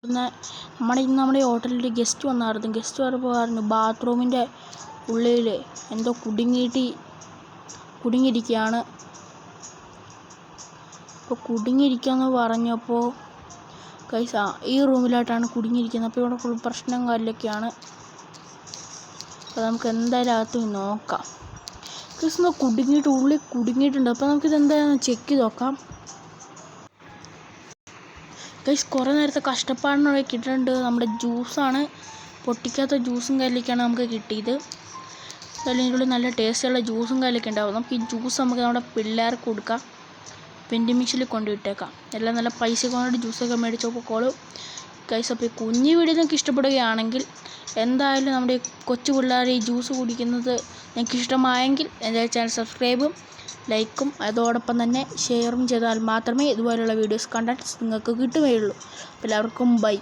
നമ്മുടെ ഹോട്ടലിൽ ഗസ്റ്റ് വന്നായിരുന്നു. ഗസ്റ്റ് വന്നപ്പോൾ പറഞ്ഞു ബാത്റൂമിൻ്റെ ഉള്ളിൽ എന്തോ കുടുങ്ങിയിരിക്കുകയാണ്. അപ്പോൾ കുടുങ്ങിയിരിക്കുകയെന്ന് പറഞ്ഞപ്പോൾ ഗൈസ് ഈ റൂമിലായിട്ടാണ് കുടുങ്ങിയിരിക്കുന്നത്. അപ്പോൾ ഇവിടെ ഫുൾ പ്രശ്നം കാര്യമൊക്കെയാണ്. അപ്പോൾ നമുക്ക് എന്തായാലും അകത്ത് നോക്കാം. ഗൈസ് ഉള്ളിൽ കുടുങ്ങിയിട്ടുണ്ട്. അപ്പോൾ നമുക്കിത് എന്തായാലും ചെക്ക് ചെയ്ത് നോക്കാം. ഗൈസ് കുറേ നേരത്തെ കഷ്ടപ്പാടിനോടെ കിട്ടിയിട്ടുണ്ട്. നമ്മുടെ ജ്യൂസാണ്, പൊട്ടിക്കാത്ത ജ്യൂസും കാര്യമൊക്കെയാണ് നമുക്ക് കിട്ടിയത്. അതിൻ്റെ ഉള്ളിൽ നല്ല ടേസ്റ്റുള്ള ജ്യൂസും കാര്യമൊക്കെ ഉണ്ടാവും. നമുക്ക് ഈ ജ്യൂസ് നമ്മുടെ പിള്ളേർക്ക് കൊടുക്കാം, വെൻഡിങ് മെഷീനിൽ കൊണ്ടുവിട്ടേക്കാം. എല്ലാം നല്ല പൈസ കൊണ്ട് ജ്യൂസൊക്കെ മേടിച്ച് പോയിക്കോളും. ഗൈസ് അപ്പോൾ ഈ കുഞ്ഞു വീഡിയോ നിങ്ങൾക്ക് ഇഷ്ടപ്പെടുകയാണെങ്കിൽ എന്തായാലും നമ്മുടെ കൊച്ചു പിള്ളേർ ഈ ജ്യൂസ് കുടിക്കുന്നത് നിങ്ങൾക്ക് ഇഷ്ടമായെങ്കിൽ എൻ്റെ ചാനൽ സബ്സ്ക്രൈബും ലൈക്കും അതോടൊപ്പം തന്നെ ഷെയറും ചെയ്താൽ മാത്രമേ ഇതുപോലുള്ള വീഡിയോസ് കണ്ടൻറ്റ്സ് നിങ്ങൾക്ക് കിട്ടുകയുള്ളൂ. എല്ലാവർക്കും ബൈ.